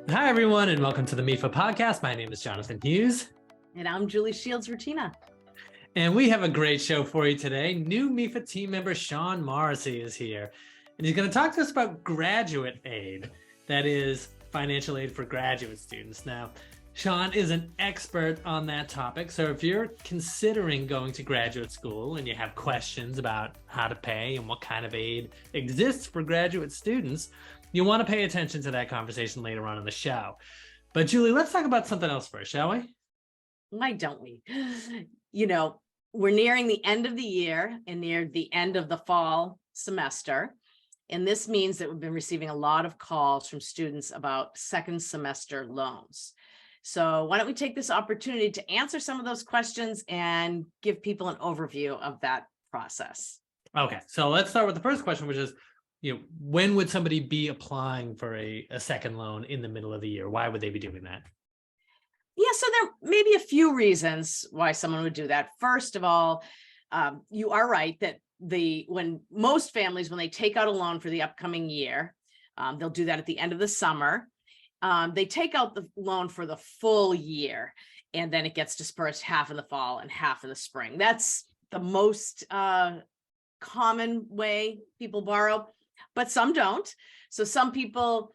Hi, everyone, and welcome to the MEFA podcast. My name is Jonathan Hughes. And I'm Julie Shields Rutyna. And we have a great show for you today. New MEFA team member Shawn Morrissey is here, and he's going to talk to us about graduate aid, that is, financial aid for graduate students. Now, Shawn is an expert on that topic, so if you're considering going to graduate school and you have questions about how to pay and what kind of aid exists for graduate students, you'll want to pay attention to that conversation later on in the show. But Julie, let's talk about something else first, shall we? Why don't we? You know, we're nearing the end of the year and near the end of the fall semester. And this means that we've been receiving a lot of calls from students about second semester loans. So why don't we take this opportunity to answer some of those questions and give people an overview of that process. Okay, so let's start with the first question, which is, when would somebody be applying for a second loan in the middle of the year? Why would they be doing that? Yeah, so there may be a few reasons why someone would do that. First of all, you are right that when most families, when they take out a loan for the upcoming year, they'll do that at the end of the summer. They take out the loan for the full year, and then it gets dispersed half in the fall and half in the spring. That's the most common way people borrow. But some don't. So some people,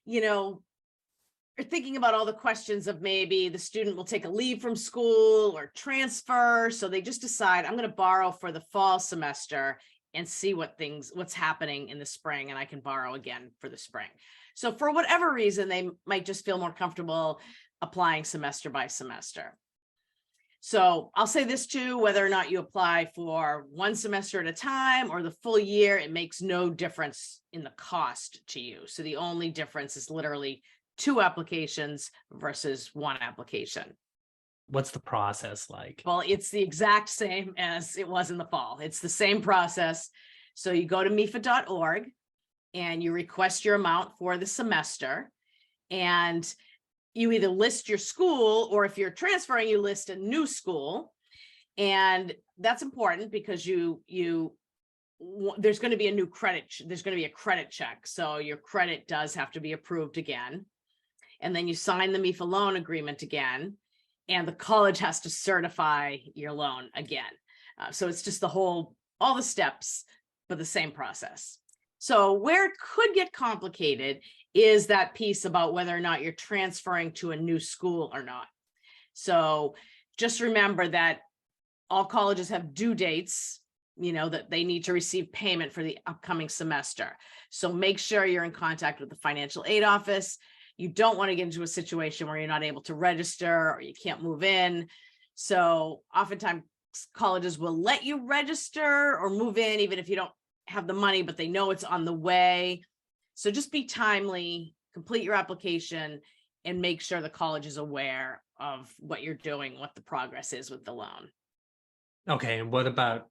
are thinking about all the questions of maybe the student will take a leave from school or transfer. So they just decide, I'm going to borrow for the fall semester and see what's happening in the spring, and I can borrow again for the spring. So for whatever reason, they might just feel more comfortable applying semester by semester. So I'll say this too, whether or not you apply for one semester at a time or the full year, it makes no difference in the cost to you. So the only difference is literally 2 applications versus 1 application. What's the process like? Well, it's the exact same as it was in the fall. It's the same process. So you go to MEFA.org and you request your amount for the semester, and you either list your school, or if you're transferring, you list a new school. And that's important because there's going to be a new credit. There's going to be a credit check. So your credit does have to be approved again. And then you sign the MEFA loan agreement again, and the college has to certify your loan again. So it's just all the steps, but the same process. So where it could get complicated is that piece about whether or not you're transferring to a new school or not. So just remember that all colleges have due dates, that they need to receive payment for the upcoming semester. So make sure you're in contact with the financial aid office. You don't want to get into a situation where you're not able to register or you can't move in. So oftentimes colleges will let you register or move in even if you don't have the money, but they know it's on the way. So just be timely, complete your application, and make sure the college is aware of what you're doing, what the progress is with the loan. Okay, and what about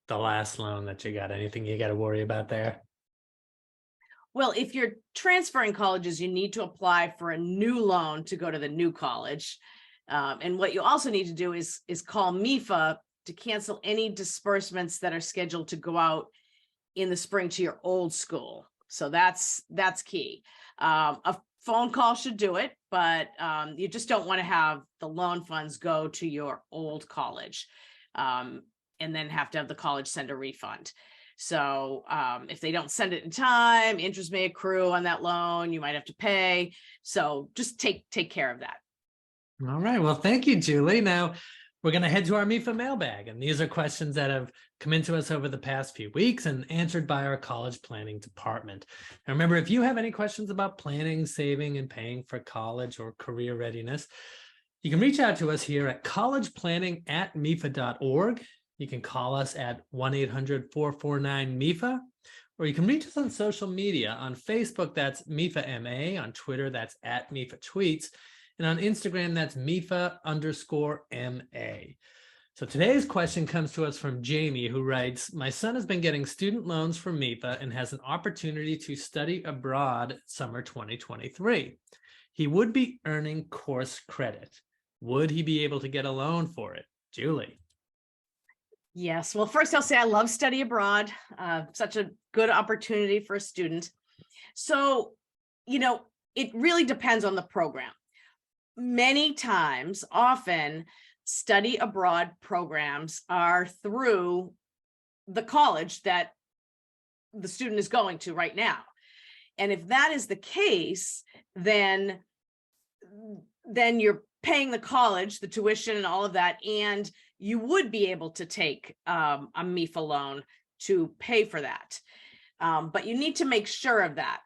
the last loan that you got? Anything you got to worry about there? Well, if you're transferring colleges, you need to apply for a new loan to go to the new college. And what you also need to do is call MEFA to cancel any disbursements that are scheduled to go out in the spring to your old school. So that's key. A phone call should do it, but you just don't want to have the loan funds go to your old college and then have to have the college send a refund. So if they don't send it in time, interest may accrue on that loan. You might have to pay. So just take care of that. All right. Well, thank you, Julie. Now we're going to head to our MEFA mailbag, and these are questions that have come into us over the past few weeks and answered by our college planning department. And remember, if you have any questions about planning, saving, and paying for college or career readiness, you can reach out to us here at collegeplanning@mefa.org. You can call us at 1-800-449-MEFA, or you can reach us on social media. On Facebook, that's MEFA MA. On Twitter, that's @MEFA Tweets. And on Instagram, that's MEFA_MA. So today's question comes to us from Jamie, who writes, my son has been getting student loans from MEFA and has an opportunity to study abroad summer 2023. He would be earning course credit. Would he be able to get a loan for it? Julie. Yes. Well, first I'll say I love study abroad. Such a good opportunity for a student. So, it really depends on the program. Many times, often, study abroad programs are through the college that the student is going to right now. And if that is the case, then you're paying the college, the tuition and all of that, and you would be able to take a MEFA loan to pay for that. But you need to make sure of that,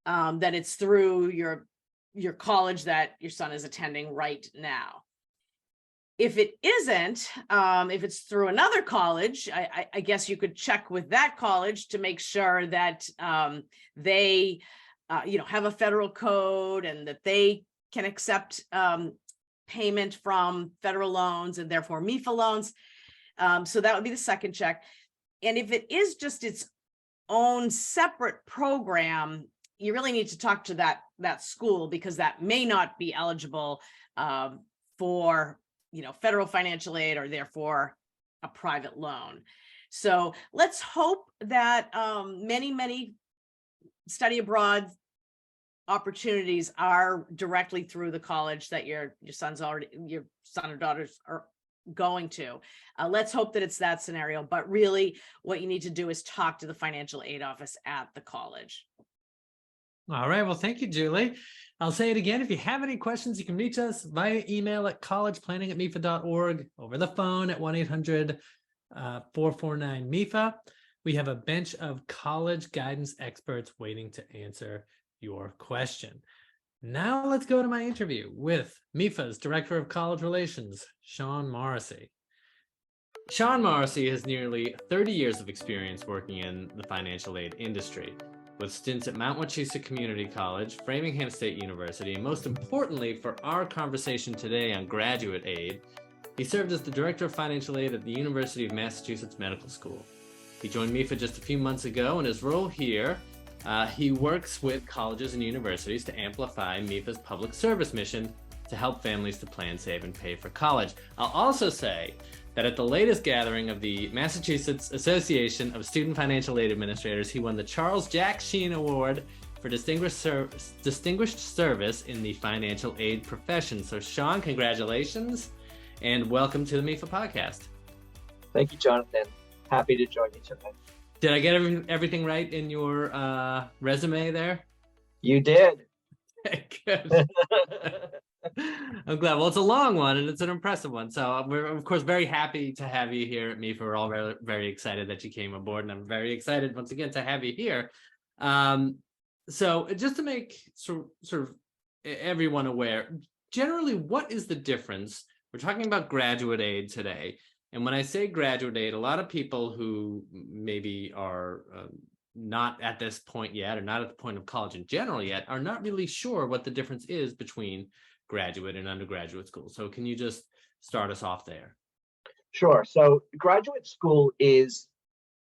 that it's through your college that your son is attending right now. If it isn't, if it's through another college, I guess you could check with that college to make sure that they have a federal code and that they can accept payment from federal loans and therefore MEFA loans. So that would be the second check. And if it is just its own separate program, you really need to talk to that school, because that may not be eligible for federal financial aid, or therefore a private loan. So let's hope that many study abroad opportunities are directly through the college that your son or daughters are going to. Let's hope that it's that scenario, but really what you need to do is talk to the financial aid office at the college. All right. Well, thank you, Julie. I'll say it again. If you have any questions, you can reach us via email at collegeplanning@mefa.org, over the phone at 1-800-449-MEFA. We have a bench of college guidance experts waiting to answer your question. Now let's go to my interview with MEFA's Director of College Relations, Shawn Morrissey. Shawn Morrissey has nearly 30 years of experience working in the financial aid industry, with stints at Mount Wachusett Community College, Framingham State University, and most importantly for our conversation today on graduate aid, he served as the Director of Financial Aid at the University of Massachusetts Medical School. He joined MEFA just a few months ago. In his role here, he works with colleges and universities to amplify MEFA's public service mission to help families to plan, save, and pay for college. I'll also say that at the latest gathering of the Massachusetts Association of Student Financial Aid Administrators, he won the Charles Jack Sheen Award for distinguished service in the financial aid profession. So Shawn, congratulations, and welcome to the MEFA podcast. Thank you, Jonathan. Happy to join you today. Did I get everything right in your resume there? You did. Good. I'm glad. Well, it's a long one and it's an impressive one. So we're, of course, very happy to have you here at MEFA. We're all very, very excited that you came aboard, and I'm very excited once again to have you here. So just to make sort of everyone aware, generally, what is the difference? We're talking about graduate aid today. And when I say graduate aid, a lot of people who maybe are not at this point yet, or not at the point of college in general yet, are not really sure what the difference is between graduate and undergraduate school. So can you just start us off there? Sure. So graduate school is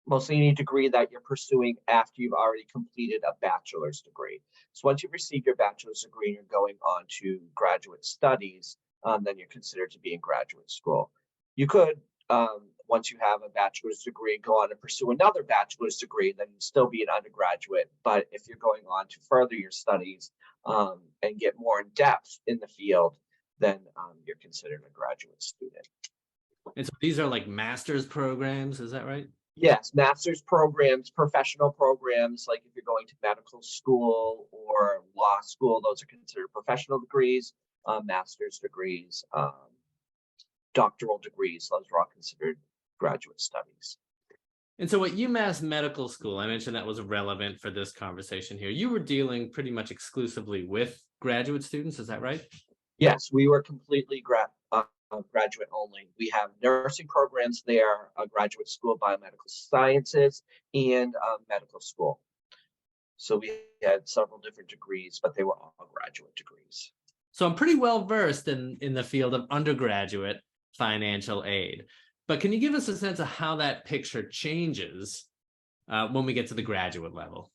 mostly any degree that you're pursuing after you've already completed a bachelor's degree. So once you've received your bachelor's degree and you're going on to graduate studies, then you're considered to be in graduate school. You could, once you have a bachelor's degree, go on and pursue another bachelor's degree, then you'd still be an undergraduate. But if you're going on to further your studies and get more in depth in the field, then you're considered a graduate student. And so these are like master's programs, is that right? Yes, master's programs, professional programs, like if you're going to medical school or law school, those are considered professional degrees. Master's degrees, doctoral degrees, those are all considered graduate studies. And so at UMass Medical School, I mentioned that was relevant for this conversation here. You were dealing pretty much exclusively with graduate students, is that right? Yes, we were completely graduate only. We have nursing programs there, a graduate school of biomedical sciences, and medical school. So we had several different degrees, but they were all graduate degrees. So I'm pretty well versed in the field of undergraduate financial aid. But can you give us a sense of how that picture changes when we get to the graduate level?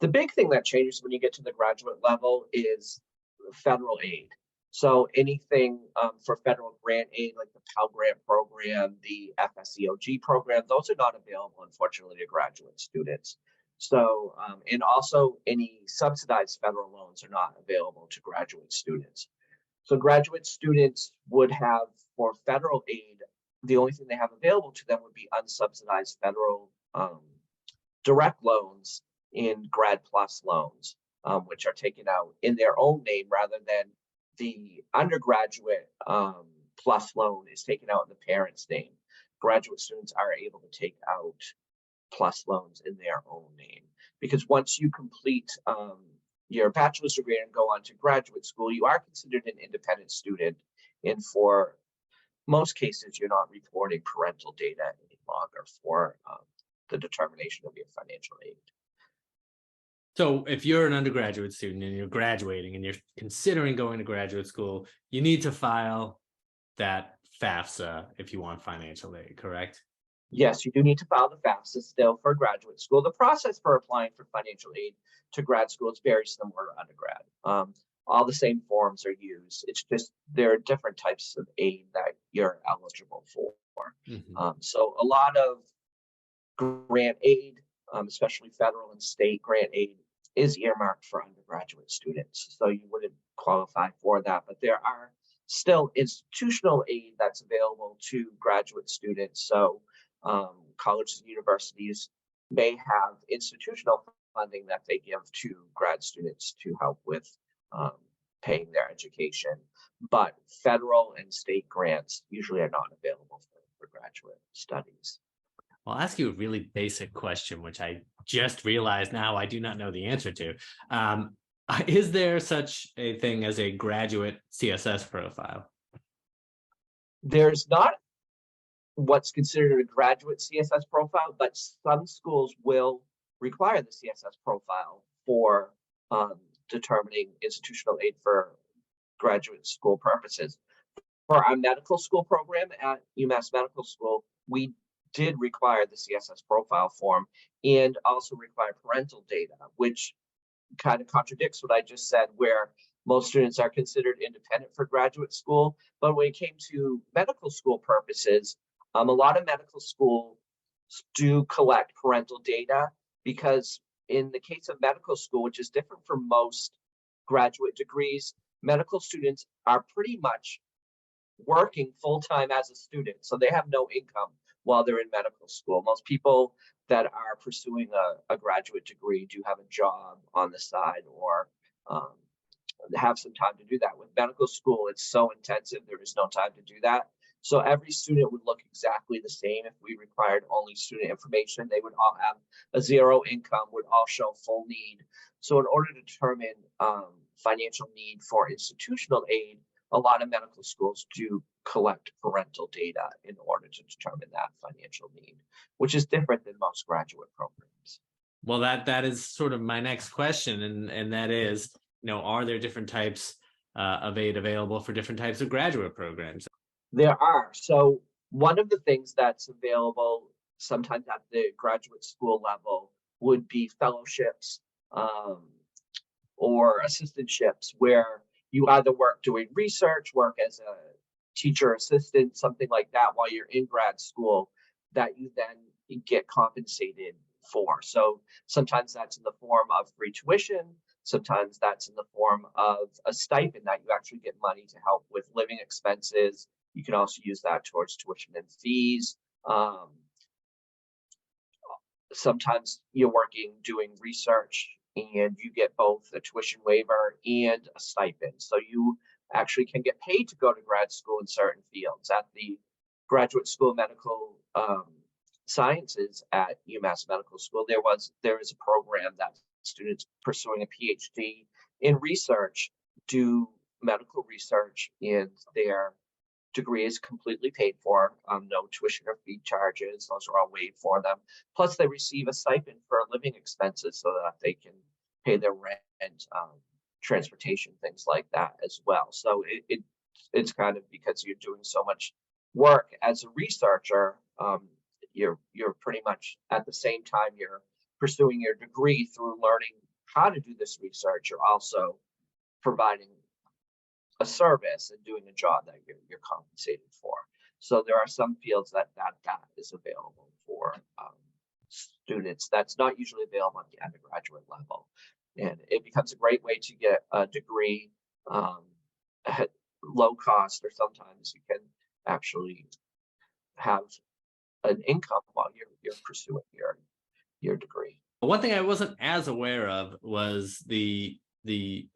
The big thing that changes when you get to the graduate level is federal aid. So anything for federal grant aid, like the Pell Grant program, the FSEOG program, those are not available, unfortunately, to graduate students. So, and also any subsidized federal loans are not available to graduate students. So graduate students would have, for federal aid, the only thing they have available to them would be unsubsidized federal direct loans in Grad Plus loans, which are taken out in their own name rather than the undergraduate plus loan is taken out in the parent's name. Graduate students are able to take out plus loans in their own name, because once you complete your bachelor's degree and go on to graduate school, you are considered an independent student, and for most cases you're not reporting parental data any longer for the determination of your financial aid. So if you're an undergraduate student and you're graduating and you're considering going to graduate school, you need to file that FAFSA if you want financial aid, correct? Yes, you do need to file the FAFSA still for graduate school. The process for applying for financial aid to grad school is very similar to undergrad. All the same forms are used. It's just there are different types of aid that you're eligible for. So a lot of grant aid, especially federal and state grant aid, is earmarked for undergraduate students. So you wouldn't qualify for that, but there are still institutional aid that's available to graduate students. So colleges and universities may have institutional funding that they give to grad students to help with paying their education, but federal and state grants usually are not available for graduate studies. I'll ask you a really basic question, which I just realized now I do not know the answer to. Is there such a thing as a graduate CSS profile? There's not what's considered a graduate CSS profile, but some schools will require the CSS profile for determining institutional aid for graduate school purposes. For our medical school program at UMass Medical School, we did require the CSS profile form and also require parental data, which kind of contradicts what I just said, where most students are considered independent for graduate school. But when it came to medical school purposes, a lot of medical schools do collect parental data, because in the case of medical school, which is different from most graduate degrees, medical students are pretty much working full-time as a student. So they have no income while they're in medical school. Most people that are pursuing a graduate degree do have a job on the side or have some time to do that. With medical school, it's so intensive, there is no time to do that. So every student would look exactly the same. If we required only student information, they would all have a zero income, would all show full need. So in order to determine financial need for institutional aid, a lot of medical schools do collect parental data in order to determine that financial need, which is different than most graduate programs. Well, that is sort of my next question, and that is, are there different types of aid available for different types of graduate programs? There are. So one of the things that's available sometimes at the graduate school level would be fellowships or assistantships, where you either work doing research, work as a teacher assistant, something like that while you're in grad school, that you then get compensated for. So sometimes that's in the form of free tuition. Sometimes that's in the form of a stipend that you actually get money to help with living expenses. You can also use that towards tuition and fees. Sometimes you're working doing research and you get both a tuition waiver and a stipend. So you actually can get paid to go to grad school in certain fields. At the Graduate School of Medical Sciences at UMass Medical School, there is a program that students pursuing a PhD in research do medical research, and their degree is completely paid for. No tuition or fee charges; those are all waived for them. Plus, they receive a stipend for living expenses so that they can pay their rent, transportation, things like that as well. So it's kind of, because you're doing so much work as a researcher, you're pretty much at the same time you're pursuing your degree through learning how to do this research, you're also providing a service and doing a job that you're compensated for. So there are some fields that is available for students that's not usually available at the undergraduate level. And it becomes a great way to get a degree at low cost, or sometimes you can actually have an income while you're pursuing your degree. One thing I wasn't as aware of was the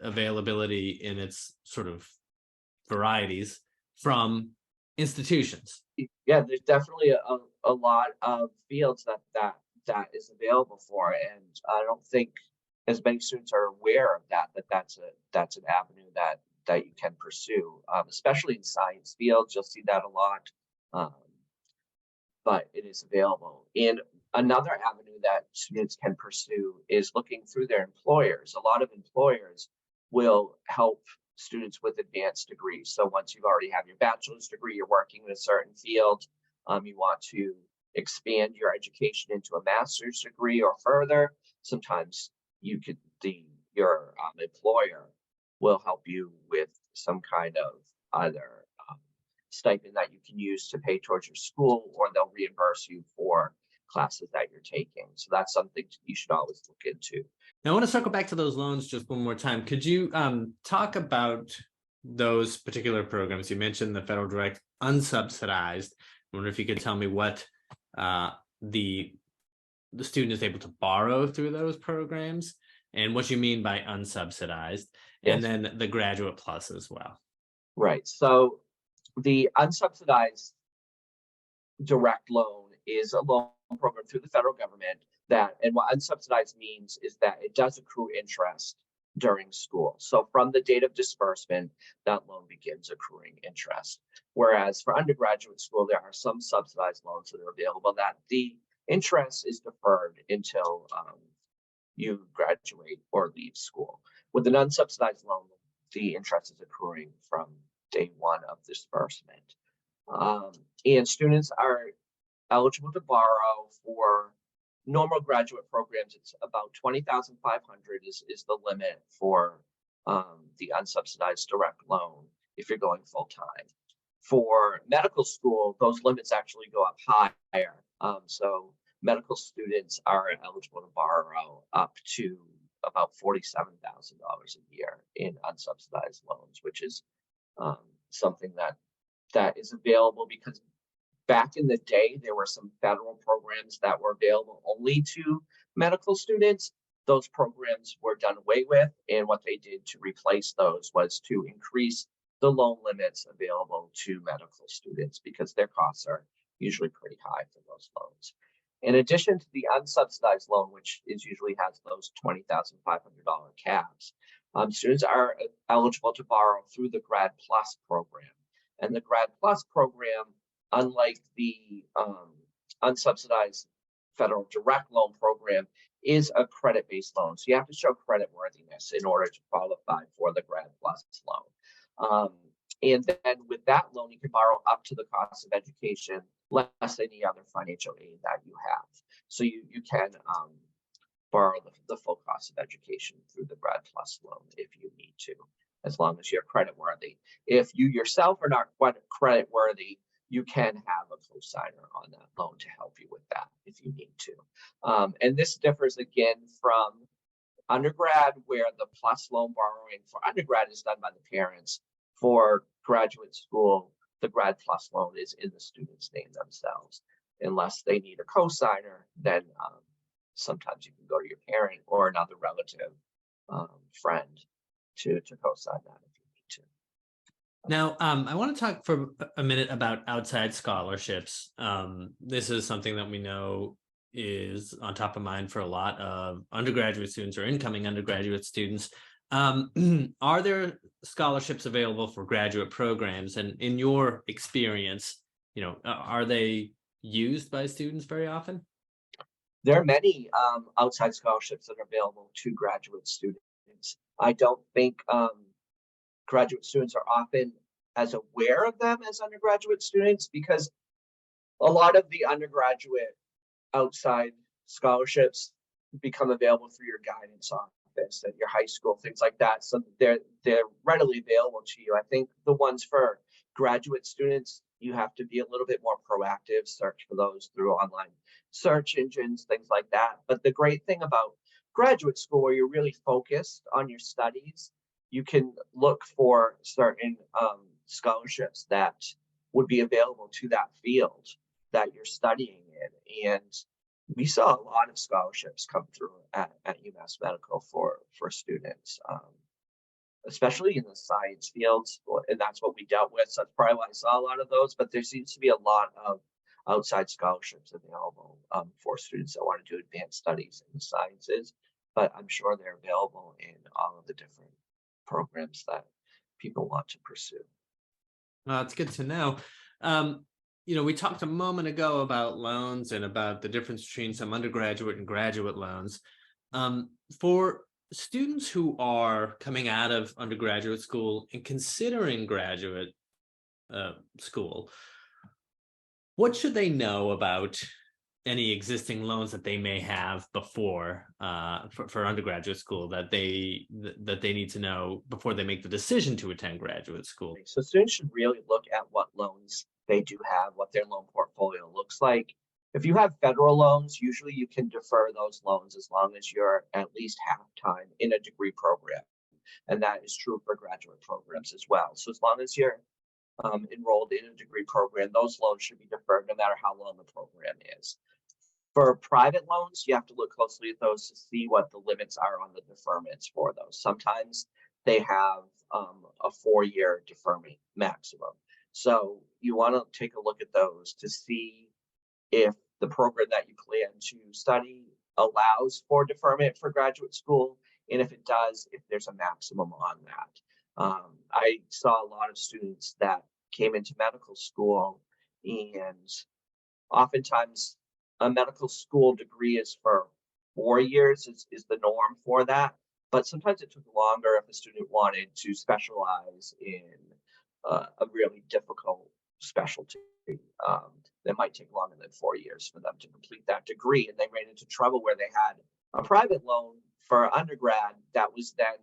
availability in its sort of varieties from institutions. Yeah, there's definitely a lot of fields that is available for, and I don't think as many students are aware of that's an avenue that you can pursue, especially in science fields. You'll see that a lot, but it is available. And another avenue that students can pursue is looking through their employers. A lot of employers will help students with advanced degrees. So once you've already have your bachelor's degree, you're working in a certain field, you want to expand your education into a master's degree or further, sometimes your employer will help you with some kind of either stipend that you can use to pay towards your school, or they'll reimburse you for classes that you're taking. So that's something you should always look into. Now, I want to circle back to those loans just one more time. Could you talk about those particular programs? You mentioned the federal direct unsubsidized. I wonder if you could tell me what the student is able to borrow through those programs and what you mean by unsubsidized, and then the Graduate Plus as well. Right. So the unsubsidized direct loan is a loan program through the federal government and what unsubsidized means is that it does accrue interest during school. So from the date of disbursement, that loan begins accruing interest. Whereas for undergraduate school, there are some subsidized loans that are available that the interest is deferred until you graduate or leave school. With an unsubsidized loan, the interest is accruing from day one of disbursement. And students are eligible to borrow for normal graduate programs. It's about $20,500 is the limit for the unsubsidized direct loan if you're going full time. For medical school, those limits actually go up higher. So medical students are eligible to borrow up to about $47,000 a year in unsubsidized loans, which is something that is available because back in the day, there were some federal programs that were available only to medical students. Those programs were done away with, and what they did to replace those was to increase the loan limits available to medical students because their costs are usually pretty high for those loans. In addition to the unsubsidized loan, which usually has those $20,500 caps, students are eligible to borrow through the Grad Plus program. And the Grad Plus program, unlike the unsubsidized federal direct loan program, is a credit-based loan. So you have to show credit worthiness in order to qualify for the Grad Plus loan. And then with that loan, you can borrow up to the cost of education, less any other financial aid that you have. So you can borrow the full cost of education through the Grad Plus loan if you need to, as long as you're credit worthy. If you yourself are not quite credit worthy, you can have a co-signer on that loan to help you with that if you need to. And this differs again from undergrad, where the plus loan borrowing for undergrad is done by the parents. For graduate school, the Grad Plus loan is in the student's name themselves. Unless they need a co-signer, then sometimes you can go to your parent or another relative friend to co-sign that if you need to. Now, I want to talk for a minute about outside scholarships. This is something that we know is on top of mind for a lot of undergraduate students or incoming undergraduate students. Are there scholarships available for graduate programs? And in your experience, are they used by students very often? There are many outside scholarships that are available to graduate students. I don't think graduate students are often as aware of them as undergraduate students, because a lot of the undergraduate outside scholarships become available through your guidance office at your high school, things like that. So they're readily available to you. I think the ones for graduate students you have to be a little bit more proactive, search for those through online search engines, things like that. But the great thing about graduate school, where you're really focused on your studies, you can look for certain scholarships that would be available to that field that you're studying in. And we saw a lot of scholarships come through at UMass Medical for students, especially in the science fields, and that's what we dealt with. So that's probably why I saw a lot of those, but there seems to be a lot of outside scholarships available for students that want to do advanced studies in the sciences, but I'm sure they're available in all of the different programs that people want to pursue. It's good to know. We talked a moment ago about loans and about the difference between some undergraduate and graduate loans. For students who are coming out of undergraduate school and considering graduate school, what should they know about any existing loans that they may have before for undergraduate school that they need to know before they make the decision to attend graduate school? So students should really look at what loans they do have, what their loan portfolio looks like. If you have federal loans, usually you can defer those loans as long as you're at least half-time in a degree program. And that is true for graduate programs as well. So as long as you're enrolled in a degree program, those loans should be deferred no matter how long the program is. For private loans, you have to look closely at those to see what the limits are on the deferments for those. Sometimes they have a 4-year deferment maximum. So you want to take a look at those to see if the program that you plan to study allows for deferment for graduate school, and if it does, if there's a maximum on that. I saw a lot of students that came into medical school, and oftentimes a medical school degree is for 4 years is the norm for that, but sometimes it took longer if a student wanted to specialize in a really difficult specialty. That might take longer than 4 years for them to complete that degree, and they ran into trouble where they had a private loan for undergrad that was then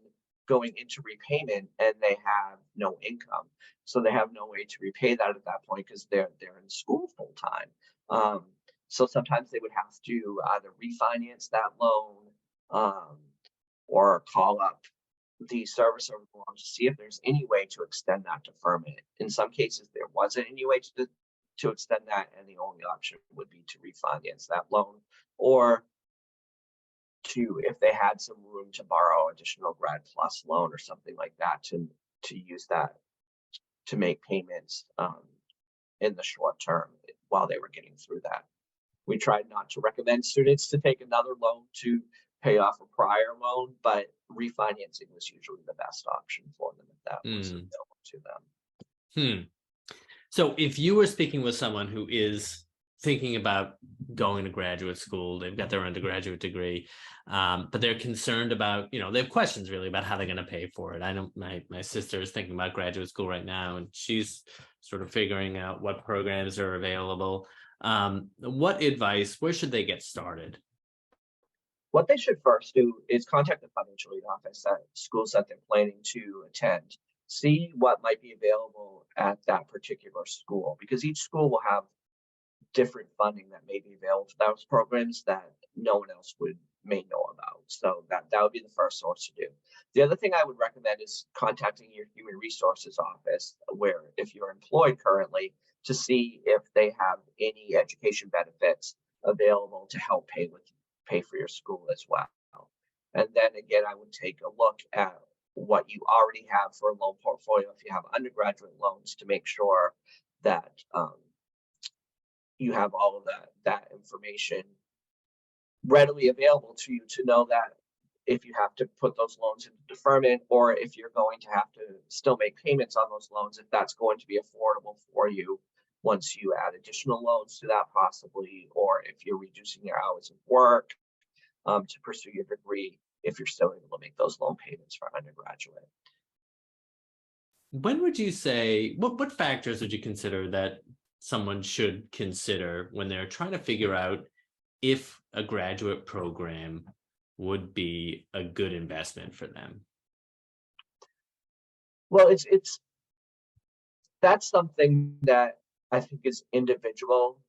going into repayment, and they have no income, so they have no way to repay that at that point because they're in school full time. So sometimes they would have to either refinance that loan or call up the servicer of the loan to see if there's any way to extend that deferment. In some cases, there wasn't any way to extend that, and the only option would be to refinance that loan, or to, if they had some room to borrow additional grad plus loan or something like that, to use that to make payments in the short term while they were getting through that. We tried not to recommend students to take another loan to pay off a prior loan, but refinancing was usually the best option for them if that was available to them. So if you were speaking with someone who is thinking about going to graduate school, they've got their undergraduate degree, but they're concerned about, they have questions really about how they're going to pay for it. I know my sister is thinking about graduate school right now, and she's sort of figuring out what programs are available. What advice, where should they get started? What they should first do is contact the financial aid office at schools that they're planning to attend. See what might be available at that particular school, because each school will have different funding that may be available for those programs that no one else may know about. So that would be the first source to do. The other thing I would recommend is contacting your human resources office, where if you're employed currently, to see if they have any education benefits available to help pay for your school as well. And then again, I would take a look at what you already have for a loan portfolio if you have undergraduate loans, to make sure that you have all of that information readily available to you, to know that if you have to put those loans into deferment, or if you're going to have to still make payments on those loans, if that's going to be affordable for you once you add additional loans to that possibly, or if you're reducing your hours of work to pursue your degree, if you're still able to make those loan payments for undergraduate. When would you say, what factors would you consider that someone should consider when they're trying to figure out if a graduate program would be a good investment for them? Well, that's something that I think is individual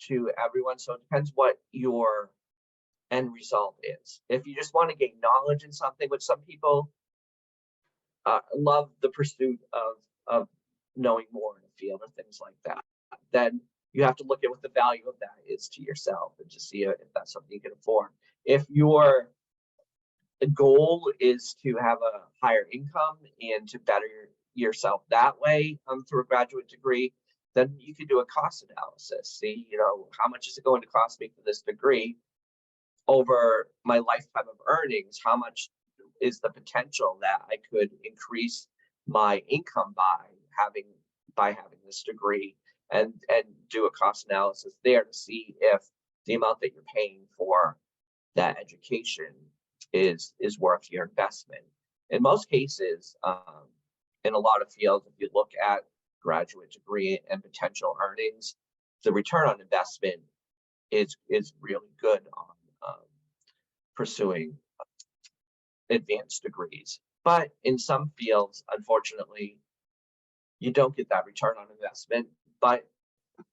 to everyone. So it depends what your end result is. If you just want to gain knowledge in something, which some people love the pursuit of knowing more in a field or things like that, then you have to look at what the value of that is to yourself and to see if that's something you can afford. If your goal is to have a higher income and to better yourself that way through a graduate degree, then you can do a cost analysis. See, how much is it going to cost me for this degree over my lifetime of earnings? How much is the potential that I could increase my income by having this degree, and do a cost analysis there to see if the amount that you're paying for that education is worth your investment. In most cases, in a lot of fields, if you look at graduate degree and potential earnings, the return on investment is really good on pursuing advanced degrees. But in some fields, unfortunately, you don't get that return on investment, but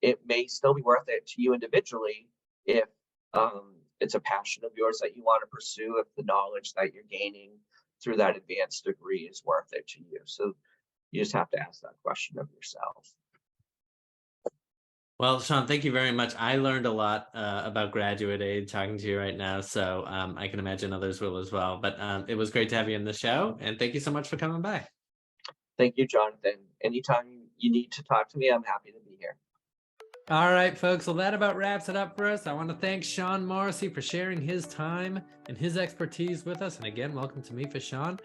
it may still be worth it to you individually if it's a passion of yours that you want to pursue, if the knowledge that you're gaining through that advanced degree is worth it to you. So you just have to ask that question of yourself. Well, Shawn, thank you very much. I learned a lot about Graduate Aid talking to you right now, so I can imagine others will as well. But it was great to have you in the show, and thank you so much for coming by. Thank you, Jonathan. Anytime you need to talk to me, I'm happy to be here. All right, folks. Well, that about wraps it up for us. I want to thank Shawn Morrissey for sharing his time and his expertise with us. And again, welcome to MEFA, Shawn.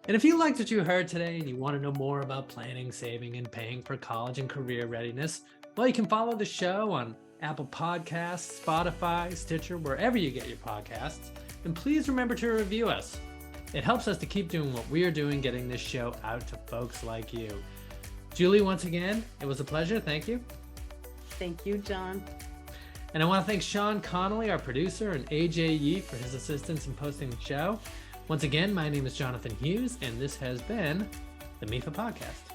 And if you liked what you heard today and you want to know more about planning, saving, and paying for college and career readiness, well, you can follow the show on Apple Podcasts, Spotify, Stitcher, wherever you get your podcasts. And please remember to review us. It helps us to keep doing what we are doing, getting this show out to folks like you. Julie, once again, it was a pleasure. Thank you. Thank you, John. And I want to thank Sean Connolly, our producer, and AJ Yee for his assistance in posting the show. Once again, my name is Jonathan Hughes, and this has been the MEFA Podcast.